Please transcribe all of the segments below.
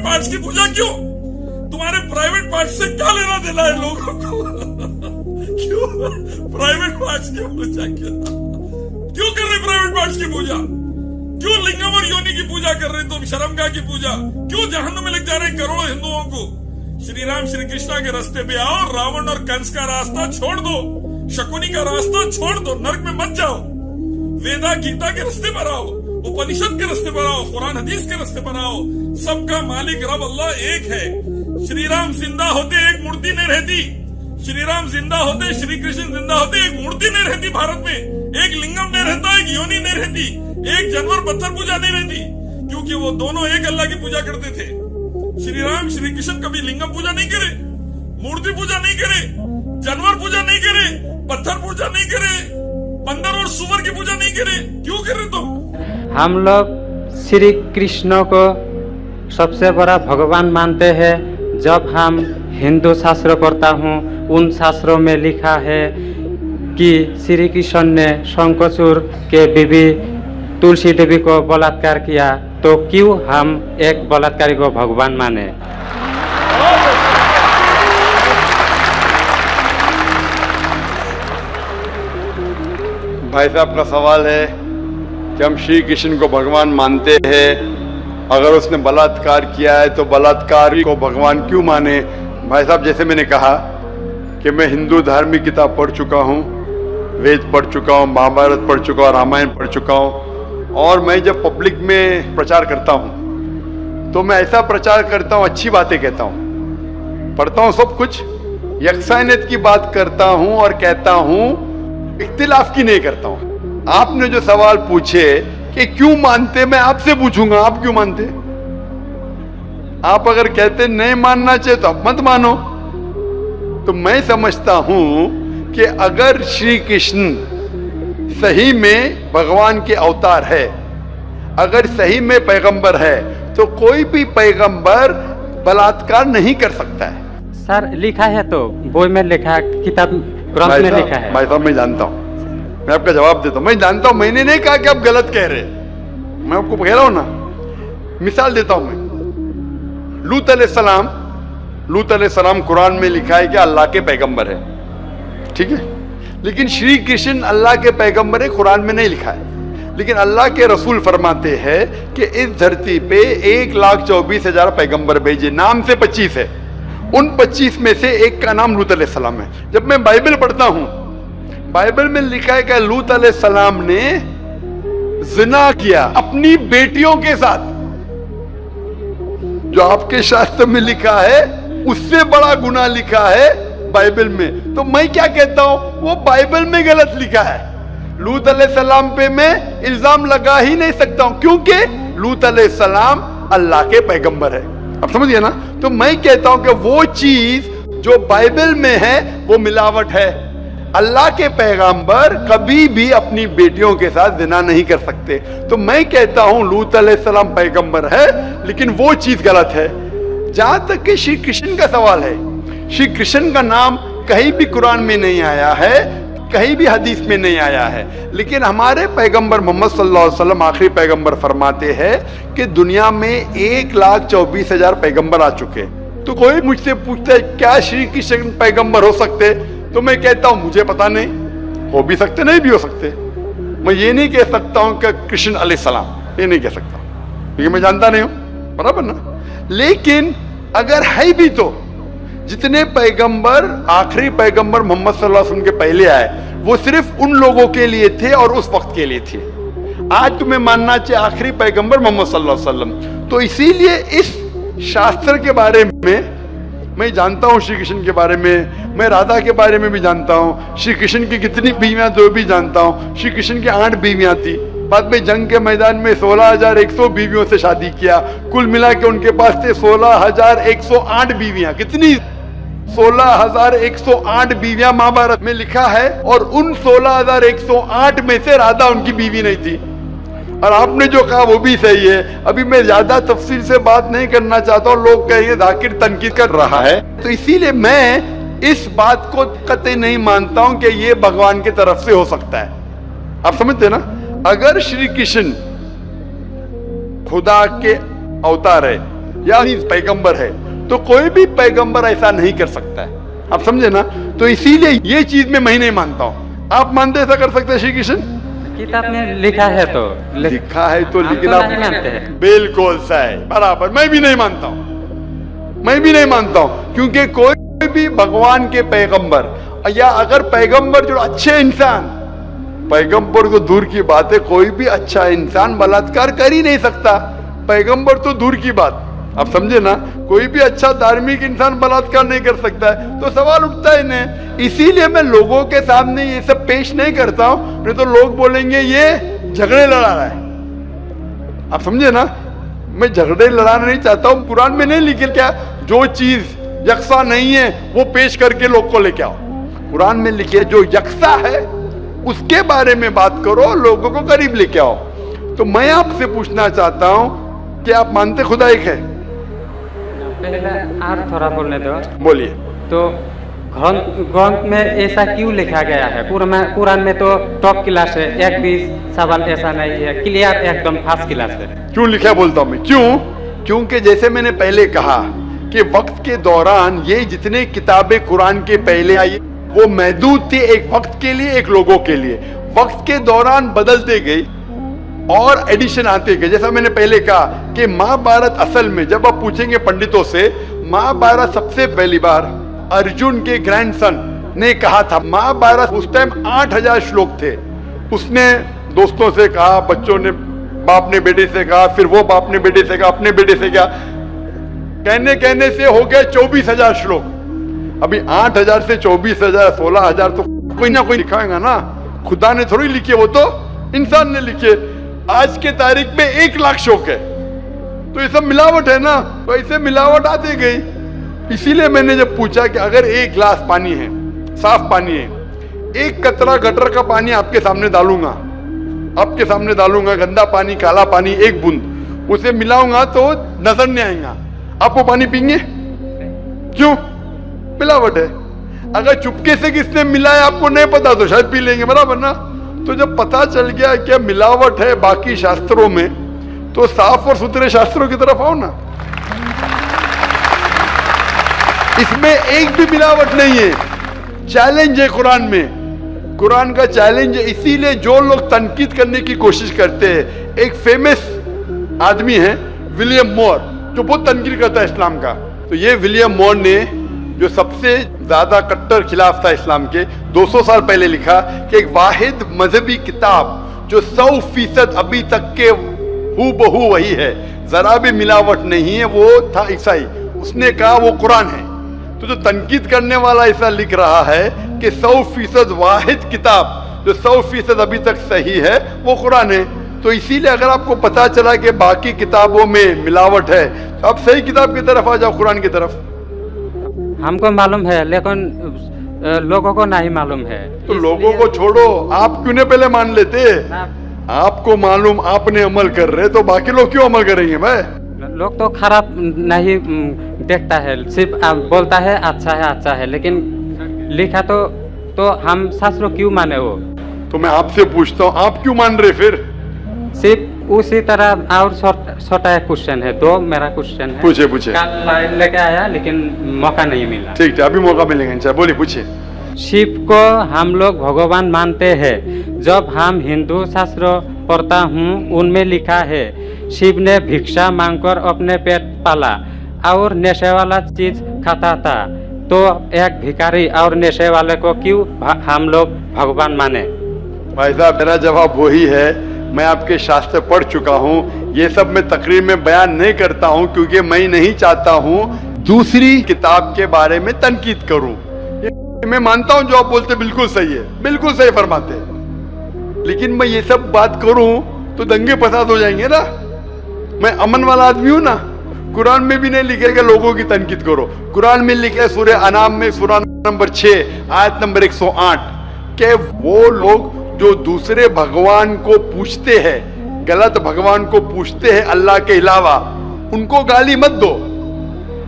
Parts की पूजा क्यों? तुम्हारे प्राइवेट पार्ट्स से क्या लेना देना है लोगों को? क्यों प्राइवेट पार्ट्स की पूजा? क्यों कर रहे प्राइवेट पार्ट्स की पूजा? क्यों लिंगम और योनि की पूजा कर रहे तुम? शर्मगाह की पूजा क्यों? जहन्नुम में लग जा रहे करोड़ों हिंदुओं को। श्री राम श्री कृष्णा के रास्ते पे आओ, रावण और कंस का रास्ता छोड़ दो, शकुनी का रास्ता छोड़ दो, नर्क में मत जाओ, वेदा गीता के रास्ते पर आओ, उपनिषद के रास्ते पर आओ, कुरान हदीस के रास्ते पर आओ। सबका मालिक रब अल्लाह एक है। श्री राम जिंदा होते एक मूर्ति नहीं रहती, श्री राम जिंदा होते, श्री कृष्ण जिंदा होते एक मूर्ति नहीं रहती भारत में, एक लिंगम नहीं रहता, एक योनि नहीं रहती, एक जानवर पत्थर पूजा नहीं रहती, क्योंकि वो दोनों एक अल्लाह की पूजा करते थे। श्री राम श्री कृष्ण कभी लिंगम पूजा नहीं करे, मूर्ति पूजा नहीं करे, जानवर पूजा नहीं करे, पत्थर पूजा नहीं करे, बंदर और सुअर की पूजा नहीं करे। क्यों कर रहे तुम? हम लोग श्री कृष्ण को सबसे बड़ा भगवान मानते हैं। जब हम हिंदू शास्त्र पढ़ता हूँ, उन शास्त्रों में लिखा है कि श्री कृष्ण ने शंखचूड़ के बीवी तुलसी देवी को बलात्कार किया, तो क्यों हम एक बलात्कारी को भगवान माने? भाई साहब का सवाल है कि हम श्री कृष्ण को भगवान मानते हैं, अगर उसने बलात्कार किया है तो बलात्कारी को भगवान क्यों माने? भाई साहब, जैसे मैंने कहा कि मैं हिंदू धार्मिक किताब पढ़ चुका हूँ, वेद पढ़ चुका हूँ, महाभारत पढ़ चुका हूँ, रामायण पढ़ चुका हूँ, और मैं जब पब्लिक में प्रचार करता हूँ तो मैं ऐसा प्रचार करता हूँ, अच्छी बातें कहता हूँ, पढ़ता हूँ सब कुछ, यकसानियत की बात करता हूँ और कहता हूँ, इख्तिलाफ की नहीं करता हूँ। आपने जो सवाल पूछे कि क्यों मानते, मैं आपसे पूछूंगा आप क्यों मानते? आप अगर कहते नहीं मानना चाहिए तो आप मत मानो। तो मैं समझता हूं कि अगर श्री कृष्ण सही में भगवान के अवतार है, अगर सही में पैगंबर है, तो कोई भी पैगंबर बलात्कार नहीं कर सकता है। सर लिखा है, तो बोई में लिखा है, किताब ग्रंथ में लिखा है। भाई साहब, मैं जानता हूँ, मैं आपका जवाब देता हूँ, मैं जानता हूँ, मैंने नहीं कहा कि आप गलत कह रहे, मैं आपको कह रहा हूँ ना। मिसाल देता हूँ मैं, लूत अलैहिस्सलाम कुरान में लिखा है कि अल्लाह के पैगंबर है, ठीक है, लेकिन श्री कृष्ण अल्लाह के पैगंबर है, कुरान में नहीं लिखा है। लेकिन अल्लाह के रसूल फरमाते हैं कि इस धरती पे 1,24,000 पैगंबर भेजे, नाम से 25 है, उन 25 में से एक का नाम लूत अलैहिस्सलाम है। जब मैं बाइबल पढ़ता हूं, बाइबल में लिखा है कि लूत अलैहिस्सलाम ने जिना किया अपनी बेटियों के साथ, जो आपके शास्त्र में लिखा है उससे बड़ा गुनाह लिखा है बाइबल में। तो मैं क्या कहता हूं, वो बाइबल में गलत लिखा है। लूत अलैहिस्सलाम पे मैं इल्जाम लगा ही नहीं सकता हूं, क्योंकि लूत अलैहिस्सलाम अल्लाह के पैगंबर है। अब समझिए ना। तो मैं कहता हूं कि वो चीज जो बाइबल में है वो मिलावट है। अल्लाह के पैगंबर कभी भी अपनी बेटियों के साथ जिना नहीं कर सकते। तो मैं कहता हूं लूत अलैहिस्सलाम पैगंबर है, लेकिन वो चीज गलत है। जहां तक कि श्री कृष्ण का सवाल है, श्री कृष्ण का नाम कहीं भी कुरान में नहीं आया है, कहीं भी हदीस में नहीं आया है, लेकिन हमारे पैगंबर मोहम्मद सल्लल्लाहु अलैहि वसल्लम आखिरी पैगंबर फरमाते हैं कि दुनिया में 1,24,000 पैगंबर आ चुके। तो कोई मुझसे पूछता है क्या श्री कृष्ण पैगंबर हो सकते, तो मैं कहता हूं मुझे पता नहीं, हो भी सकते नहीं भी हो सकते। मैं ये नहीं कह सकता हूं कि कृष्ण अलैहिस्सलाम, ये नहीं कह सकता, क्योंकि मैं जानता नहीं हूं, बराबर ना। लेकिन अगर है भी तो जितने पैगंबर आखिरी पैगंबर मोहम्मद सल्लल्लाहु अलैहि वसल्लम के पहले आए, वो सिर्फ उन लोगों के लिए थे और उस वक्त के लिए थे। आज तुम्हें मानना चाहिए आखिरी पैगंबर मोहम्मद सल्लल्लाहु अलैहि वसल्लम। तो इसीलिए इस शास्त्र के बारे में मैं जानता हूं, श्री कृष्ण के बारे में, मैं राधा के बारे में भी जानता हूं, श्री कृष्ण की कितनी बीवियां तो भी जानता हूं। श्री कृष्ण की 8 बीवियां थी, बाद में जंग के मैदान में 16,100 बीवियों से शादी किया, कुल मिला के उनके पास थे 16,108 बीवियां। कितनी? 16,108 बीवियां महाभारत में लिखा है, और उन 16,108 में से राधा उनकी बीवी नहीं थी। और आपने जो कहा वो भी सही है। अभी मैं ज्यादा तफसील से बात नहीं करना चाहता हूं, लोग कहेंगे जाकिर तनकीद कर रहा है, तो इसीलिए मैं इस बात को कतई नहीं मानता हूं कि ये भगवान की तरफ से हो सकता है। आप समझते ना। अगर श्री कृष्ण खुदा के अवतार है, या पैगंबर है, तो कोई भी पैगंबर ऐसा नहीं कर सकता है। आप समझे ना? तो इसीलिए ये चीज में मैं नहीं मानता हूँ। आप मानते ऐसा कर सकते हैं श्री कृष्ण? किताब में लिखा है तो लिखा है तो, हम लेकिन तो आप नहीं मानते हैं। बिल्कुल सही, बराबर। मैं भी नहीं मानता हूँ, मैं भी नहीं मानता हूँ, क्योंकि कोई भी भगवान के पैगंबर, या अगर पैगंबर जो अच्छे इंसान, पैगंबर तो दूर की बात है, कोई भी अच्छा इंसान बलात्कार कर ही नहीं सकता। पैगंबर तो दूर की बात, आप समझे ना? कोई भी अच्छा धार्मिक इंसान बलात्कार नहीं कर सकता है, तो सवाल उठता ही नहीं। इसीलिए मैं लोगों के सामने ये सब पेश नहीं करता हूं, नहीं तो लोग बोलेंगे ये झगड़े लड़ा रहा है। आप समझे ना? मैं झगड़े लड़ाना नहीं चाहता हूं। कुरान में नहीं लिखे क्या, जो चीज यकसा नहीं है वो पेश करके लोग को लेके आओ। कुरान में लिखे जो यकसा है उसके बारे में बात करो, लोगों को करीब लेके आओ। तो मैं आपसे पूछना चाहता हूं कि आप मानते खुदा एक है? पहले और थोड़ा बोलने दो। बोलिए। तो ग्रंथ में ऐसा क्यों लिखा गया है? कुरान में तो टॉप क्लास है, एक भी सवाल ऐसा नहीं है, क्लियर एकदम फर्स्ट क्लास है। क्यों लिखा बोलता हूं मैं, क्यों? क्योंकि जैसे मैंने पहले कहा कि वक्त के दौरान ये जितने किताबें कुरान के पहले आई वो महदूद थी, एक वक्त के लिए, एक लोगों के लिए। वक्त के दौरान बदलते गई और एडिशन आते गए। जैसा मैंने पहले कहा कि महाभारत असल में जब आप पूछेंगे पंडितों से, महाभारत सबसे पहली बार अर्जुन के ग्रैंडसन ने कहा था। महाभारत उस टाइम 8000 श्लोक थे। उसने दोस्तों से कहा, बच्चों ने बाप ने बेटे से कहा, फिर वो बाप ने बेटे से कहा, अपने बेटे से कहा, कहने से हो गए 24,000 श्लोक। अभी 8000 से 24,000 16,000 तो कोई ना कोई लिखाएगा ना, खुदा ने थोड़ी लिखे, वो तो इंसान ने लिखे। आज के तारीख में 1 लाख श्लोक है, तो ये सब मिलावट है ना, तो ऐसे मिलावट आती गई। इसीलिए मैंने जब पूछा कि अगर 1 गिलास पानी है, साफ पानी है, 1 कतरा गटर का पानी आपके सामने डालूंगा, आपके सामने डालूंगा, गंदा पानी, काला पानी, 1 बूंद उसे मिलाऊंगा तो नजर नहीं आएगा, आप वो पानी पीएंगे? क्यों? मिलावट है। अगर चुपके से किसने मिलाया आपको नहीं पता तो शायद पी लेंगे, बराबर ना? तो जब पता चल गया कि मिलावट है बाकी शास्त्रों में, तो साफ और सुथरे शास्त्रों की तरफ आओ ना। इसमें एक भी मिलावट नहीं है। चैलेंज है कुरान में, कुरान का चैलेंज है। इसीलिए जो लोग तनकीद करने की कोशिश करते हैं, एक फेमस आदमी है विलियम मोर, जो बहुत तनकीद करता है इस्लाम का। तो ये विलियम मोर ने, जो सबसे ज्यादा कट्टर खिलाफ था इस्लाम के, 200 साल पहले लिखा कि एक वाहिद मजहबी किताब जो 100% अभी तक के हूबहू वही है, जरा भी मिलावट नहीं है, वो था ईसाई। उसने कहा वो कुरान है। तो जो तनकीद करने वाला ऐसा लिख रहा है कि 100% वाहिद किताब जो 100% अभी तक सही है वो कुरान है। तो इसीलिए अगर आपको पता चला कि बाकी किताबों में मिलावट है, तो आप सही किताब की तरफ आ जाओ, कुरान की तरफ। हमको मालूम है, लेकिन लोगों को नहीं मालूम है। तो लोगों को छोड़ो, आप क्यों नहीं पहले मान लेते? आपको मालूम, आपने अमल कर रहे, तो बाकी लोग क्यों अमल करेंगे भाई? लोग तो खराब नहीं देखता है, सिर्फ बोलता है अच्छा है, लेकिन लिखा तो हम शास्त्रों क्यों माने? वो तो मैं आपसे पूछता हूँ, आप क्यों मान रहे? फिर सिर्फ उसी तरह। और छोटा एक क्वेश्चन है, दो मेरा क्वेश्चन है। पूछे। लेके आया लेकिन मौका नहीं मिला। ठीक है, अभी मौका मिलेगा। बोलिए, पूछिए। शिव को हम लोग भगवान मानते हैं। जब हम हिंदू शास्त्र पढ़ता हूँ, उनमें लिखा है शिव ने भिक्षा मांगकर अपने पेट पाला और नशे वाला चीज खाता था। तो एक भिखारी और नशे वाले को क्यों हम लोग भगवान माने? भाई साहब, मेरा जवाब वही है। मैं आपके शास्त्र पढ़ चुका हूँ। ये सब मैं तकरीर में बयान नहीं करता हूँ, क्योंकि मैं नहीं चाहता हूँ दूसरी किताब के बारे में तनकीद करूँ। मैं मानता हूँ जो आप बोलते बिल्कुल सही है, बिल्कुल सही फरमाते हैं, लेकिन मैं ये सब बात करूँ तो दंगे फसाद हो जाएंगे ना। मैं अमन वाला आदमी हूँ ना। कुरान में भी नहीं लिखेगा लोगों की तनकीद करो। कुरान में लिखा है सूरह अनाम में, सूरह नंबर 6 आयत नंबर 108 के वो लोग जो दूसरे भगवान को पूछते हैं, गलत भगवान को पूछते हैं अल्लाह के अलावा, उनको गाली मत दो।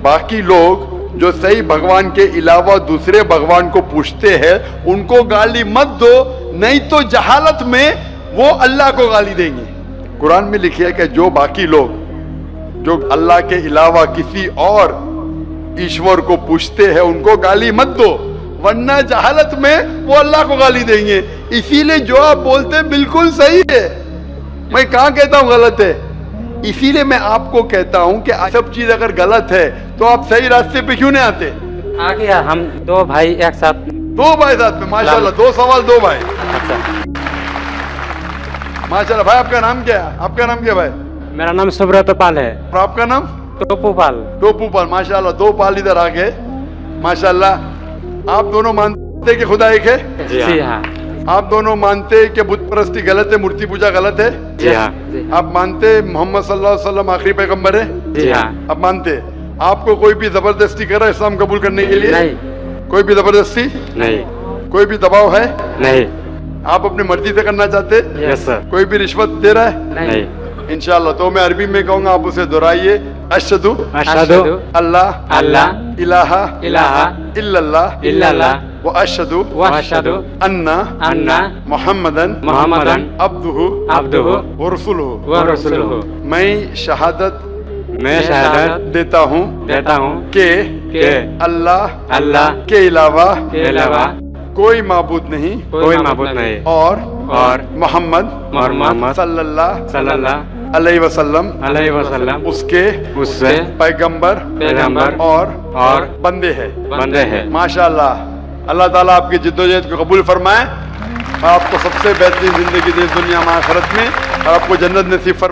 बाकी लोग जो सही भगवान के अलावा दूसरे भगवान को पूछते हैं, उनको गाली मत दो, नहीं तो जहालत में वो अल्लाह को गाली देंगे। कुरान में लिखा है कि जो बाकी लोग जो अल्लाह के अलावा किसी और ईश्वर को पूछते हैं उनको गाली मत दो, वरना जहालत में वो अल्लाह को गाली देंगे। इसीलिए जो आप बोलते हैं बिल्कुल सही है, मैं कहाँ कहता हूँ गलत है। इसीलिए मैं आपको कहता हूँ कि सब चीज अगर गलत है तो आप सही रास्ते पे क्यों नहीं आते। आ गया, हम दो भाई एक साथ। दो भाई साथ में, माशाल्लाह, दो सवाल दो भाई, अच्छा, माशाल्लाह। भाई आपका नाम क्या है? आपका नाम क्या भाई? मेरा नाम सुब्रत पाल है। और आपका नाम? टोपू पाल। टोपू पाल, माशाल्लाह, दो पाल इधर आ गए, माशाल्लाह। आप दोनों मानते कि खुदा एक है? जी हाँ। आप दोनों मानते कि बुत परस्ती गलत है, मूर्ति पूजा गलत है? जी हाँ। आप मानते मोहम्मद सल्लल्लाहु अलैहि वसल्लम आखिरी पैगंबर है? जी हाँ। आप मानते? आपको कोई भी जबरदस्ती कर रहा है इस्लाम कबूल करने के लिए? नहीं। कोई भी जबरदस्ती नहीं। कोई भी दबाव है? नहीं। आप अपनी मर्जी से करना चाहते? Yes sir. कोई भी रिश्वत दे रहा है? नहीं। इंशाल्लाह। तो मैं अरबी में कहूंगा, आप उसे दोहराइए। अशहदु अशहदु अल्लाह अल्लाह इलाहा इलाहा इल्लल्लाह इल्लल्लाह व अशहदु व अशहदु अन्ना मुहम्मदन मुहम्मदन अब्दुहु अब्दुहु व रसूलुहु। व रसूलुहु। मैं शहादत मैं शहादत देता हूँ देता हूँ कि कि अल्लाह अल्लाह के अलावा के अलावा कोई माबूद नहीं कोई माबूद नहीं और मोहम्मद मोहम्मद सल्लल्लाहु अलैहि अलैहि वसल्लम उसके उससे पैगंबर और बंदे हैं। माशाल्लाह। अल्लाह ताला आपकी जिद्दोजहद को कबूल फरमाए, आपको सबसे बेहतरीन जिंदगी दे दुनिया में आखिरत में, और आपको जन्नत नसीब फरमाए।